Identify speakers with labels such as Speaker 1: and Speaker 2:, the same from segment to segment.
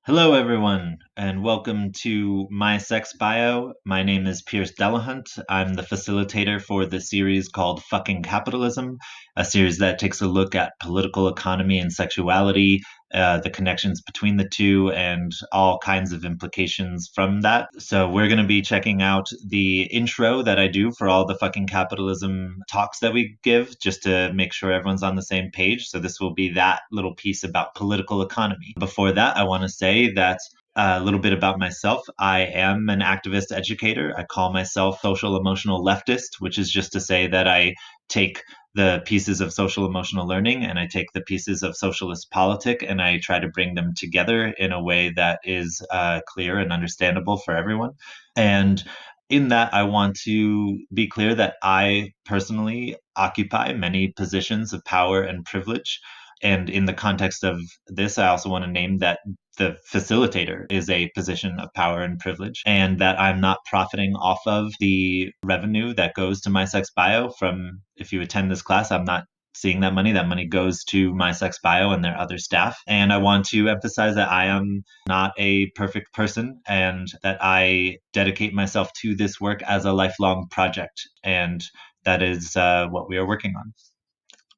Speaker 1: Hello, everyone, and welcome to My Sex Bio. My name is Pierce Delahunt. I'm the facilitator for the series called Fucking Capitalism, a series that takes a look at political economy and sexuality, the connections between the two, and all kinds of implications from that. So, we're going to be checking out the intro that I do for all the Fucking Capitalism talks that we give, just to make sure everyone's on the same page. So, this will be that little piece about political economy. Before that, I want to say that a little bit about myself. I am an activist educator. I call myself social emotional leftist, which is just to say that I take the pieces of social emotional learning and I take the pieces of socialist politic and I try to bring them together in a way that is clear and understandable for everyone. And in that, I want to be clear that I personally occupy many positions of power and privilege. And in the context of this, I also want to name that the facilitator is a position of power and privilege, and that I'm not profiting off of the revenue that goes to My Sex Bio from, if you attend this class, I'm not seeing that money. That money goes to My Sex Bio and their other staff. And I want to emphasize that I am not a perfect person and that I dedicate myself to this work as a lifelong project. And that is what we are working on,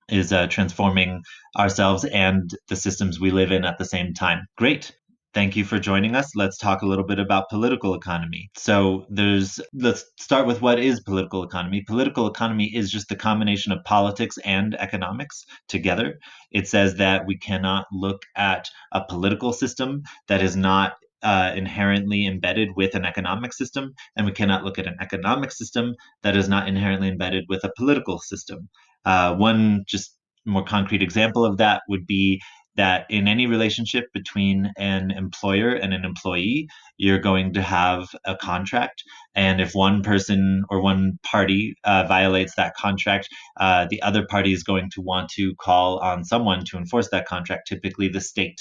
Speaker 1: is transforming ourselves and the systems we live in at the same time. Great. Thank you for joining us. Let's talk a little bit about political economy. Let's start with what is political economy. Political economy is just the combination of politics and economics together. It says that we cannot look at a political system that is not inherently embedded with an economic system, and we cannot look at an economic system that is not inherently embedded with a political system. One just more concrete example of that would be that in any relationship between an employer and an employee, you're going to have a contract. And if one person or one party violates that contract, the other party is going to want to call on someone to enforce that contract, typically the state.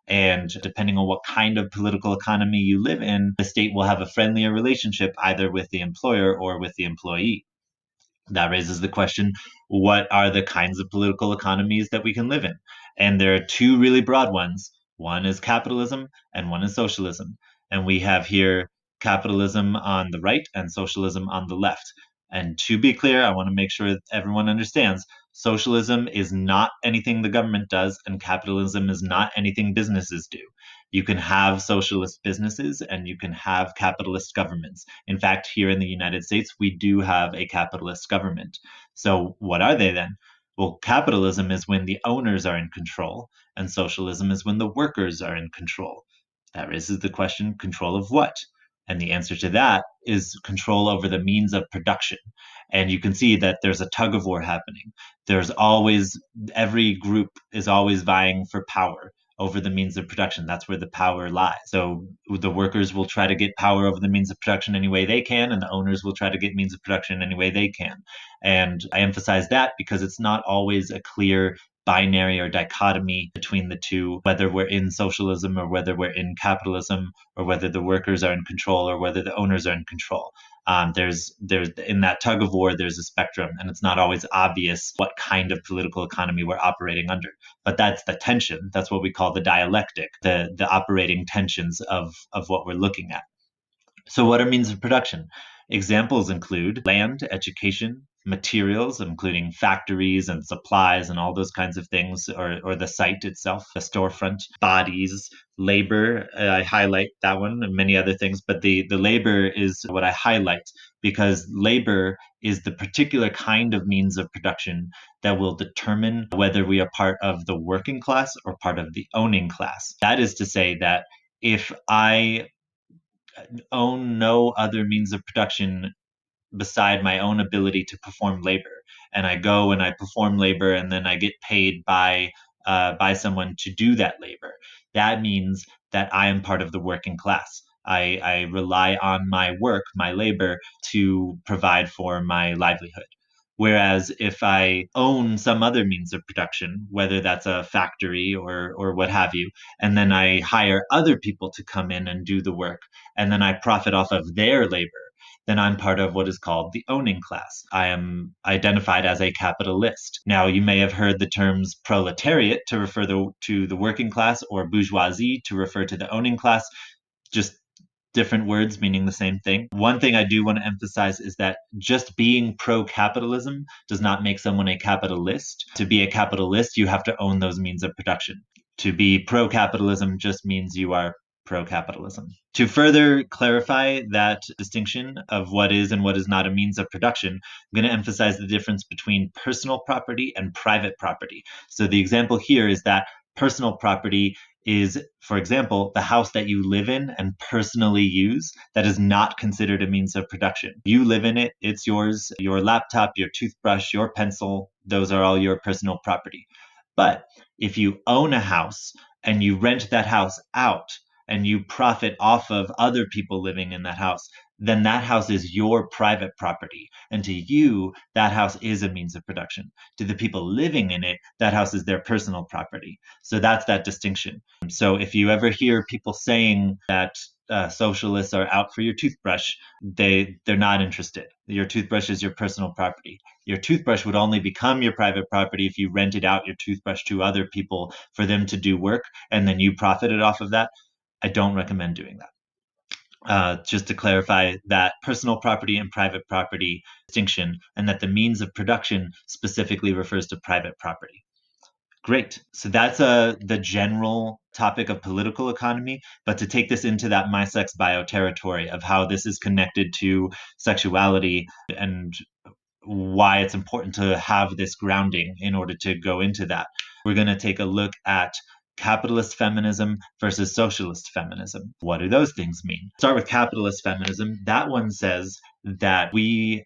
Speaker 1: And depending on what kind of political economy you live in, the state will have a friendlier relationship either with the employer or with the employee. That raises the question, what are the kinds of political economies that we can live in? And there are two really broad ones. One is capitalism and one is socialism. And we have here capitalism on the right and socialism on the left. And to be clear, I want to make sure everyone understands socialism is not anything the government does, and capitalism is not anything businesses do. You can have socialist businesses and you can have capitalist governments. In fact, here in the United States, we do have a capitalist government. So, what are they then? Well, capitalism is when the owners are in control, and socialism is when the workers are in control. That raises the question, control of what? And the answer to that is control over the means of production. And you can see that there's a tug of war happening. There's always, every group is always vying for power over the means of production. That's where the power lies. So the workers will try to get power over the means of production any way they can, and the owners will try to get means of production any way they can. And I emphasize that because it's not always a clear binary or dichotomy between the two, whether we're in socialism or whether we're in capitalism, or whether the workers are in control or whether the owners are in control. There's in that tug of war, there's a spectrum, and it's not always obvious what kind of political economy we're operating under. But that's the tension. That's what we call the dialectic, the operating tensions of what we're looking at. So, what are means of production? Examples include land, education, materials, including factories and supplies and all those kinds of things, or the site itself, the storefront, bodies, labor. I highlight that one and many other things, but the labor is what I highlight because labor is the particular kind of means of production that will determine whether we are part of the working class or part of the owning class. That is to say that if I own no other means of production beside my own ability to perform labor, and I go and I perform labor, and then I get paid by someone to do that labor. That means that I am part of the working class. I rely on my work, my labor, to provide for my livelihood. Whereas if I own some other means of production, whether that's a factory or what have you, and then I hire other people to come in and do the work, and then I profit off of their labor, then I'm part of what is called the owning class. I am identified as a capitalist. Now, you may have heard the terms proletariat to refer to the working class, or bourgeoisie to refer to the owning class, just different words meaning the same thing. One thing I do want to emphasize is that just being pro-capitalism does not make someone a capitalist. To be a capitalist, you have to own those means of production. To be pro-capitalism just means you are pro-capitalism. To further clarify that distinction of what is and what is not a means of production, I'm going to emphasize the difference between personal property and private property. So the example here is that personal property is, for example, the house that you live in and personally use. That is not considered a means of production. You live in it, it's yours. Your laptop, your toothbrush, your pencil, those are all your personal property. But if you own a house and you rent that house out and you profit off of other people living in that house, then that house is your private property. And to you, that house is a means of production. To the people living in it, that house is their personal property. So that's that distinction. So if you ever hear people saying that socialists are out for your toothbrush, they're not interested. Your toothbrush is your personal property. Your toothbrush would only become your private property if you rented out your toothbrush to other people for them to do work, and then you profited off of that. I don't recommend doing that. Just to clarify that personal property and private property distinction, and that the means of production specifically refers to private property. Great. So that's the general topic of political economy. But to take this into that my sex bio territory of how this is connected to sexuality and why it's important to have this grounding in order to go into that, we're going to take a look at capitalist feminism versus socialist feminism. What do those things mean? Start with capitalist feminism. That one says that we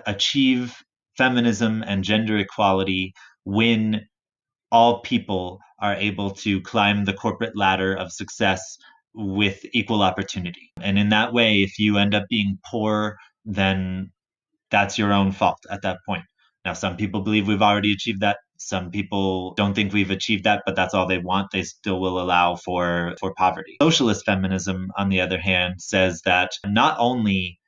Speaker 1: achieve feminism and gender equality when all people are able to climb the corporate ladder of success with equal opportunity. And in that way, if you end up being poor, then that's your own fault at that point. Now, some people believe we've already achieved that. Some people don't think we've achieved that, but that's all they want. They still will allow for poverty. Socialist feminism, on the other hand, says that not only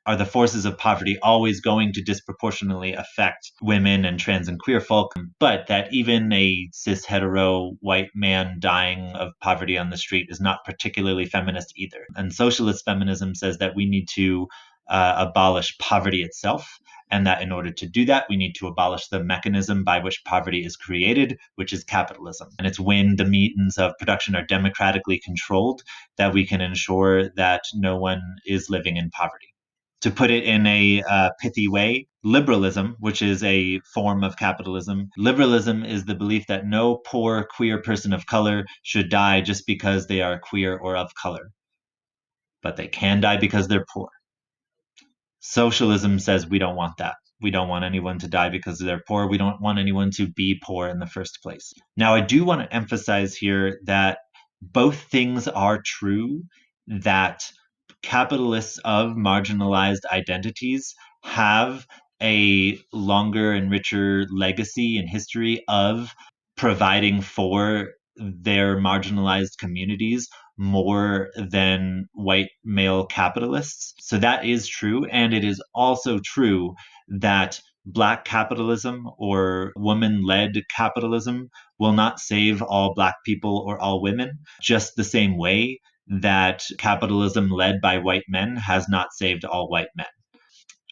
Speaker 1: are the forces of poverty always going to disproportionately affect women and trans and queer folk, but that even a cis hetero white man dying of poverty on the street is not particularly feminist either. And socialist feminism says that we need to abolish poverty itself, and that in order to do that, we need to abolish the mechanism by which poverty is created, which is capitalism. And it's when the means of production are democratically controlled that we can ensure that no one is living in poverty. To put it in a pithy way, liberalism, which is a form of capitalism, liberalism is the belief that no poor queer person of color should die just because they are queer or of color. But they can die because they're poor. Socialism says we don't want that. We don't want anyone to die because they're poor. We don't want anyone to be poor in the first place. Now, I do want to emphasize here that both things are true, that capitalists of marginalized identities have a longer and richer legacy and history of providing for their marginalized communities more than white male capitalists. So that is true. And it is also true that Black capitalism or woman-led capitalism will not save all Black people or all women, just the same way that capitalism led by white men has not saved all white men.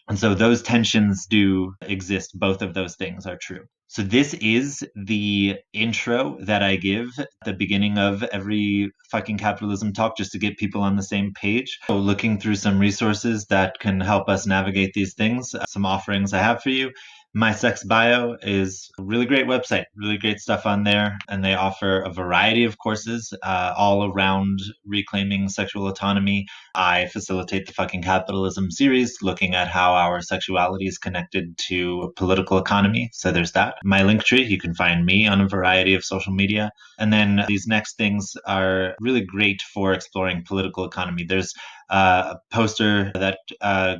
Speaker 1: And so those tensions do exist. Both of those things are true. So this is the intro that I give at the beginning of every fucking capitalism talk, just to get people on the same page. So looking through some resources that can help us navigate these things, some offerings I have for you. My Sex Bio is a really great website, really great stuff on there. And they offer a variety of courses all around reclaiming sexual autonomy. I facilitate the Fucking Capitalism series, looking at how our sexuality is connected to political economy. So there's that. My link tree, you can find me on a variety of social media. And then these next things are really great for exploring political economy. There's a poster that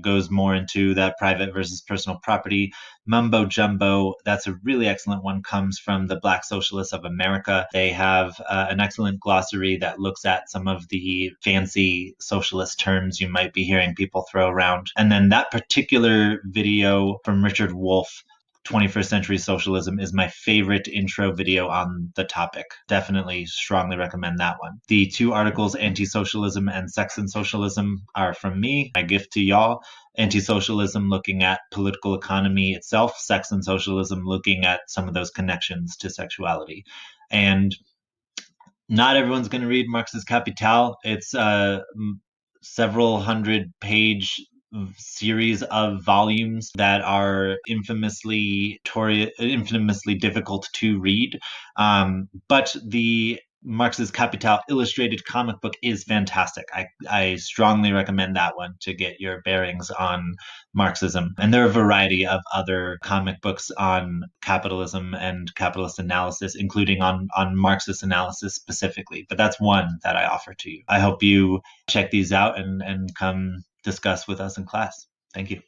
Speaker 1: goes more into that private versus personal property. Mumbo Jumbo, that's a really excellent one, comes from the Black Socialists of America. They have an excellent glossary that looks at some of the fancy socialist terms you might be hearing people throw around. And then that particular video from Richard Wolff, 21st Century Socialism, is my favorite intro video on the topic. Definitely strongly recommend that one. The two articles, Anti-Socialism and Sex and Socialism, are from me, my gift to y'all. Anti-socialism looking at political economy itself, Sex and Socialism looking at some of those connections to sexuality. And not everyone's going to read Marx's Capital. It's several hundred page series of volumes that are infamously difficult to read. But the Marx's Capital illustrated comic book is fantastic. I strongly recommend that one to get your bearings on Marxism. And there are a variety of other comic books on capitalism and capitalist analysis, including on Marxist analysis specifically. But that's one that I offer to you. I hope you check these out and come discuss with us in class. Thank you.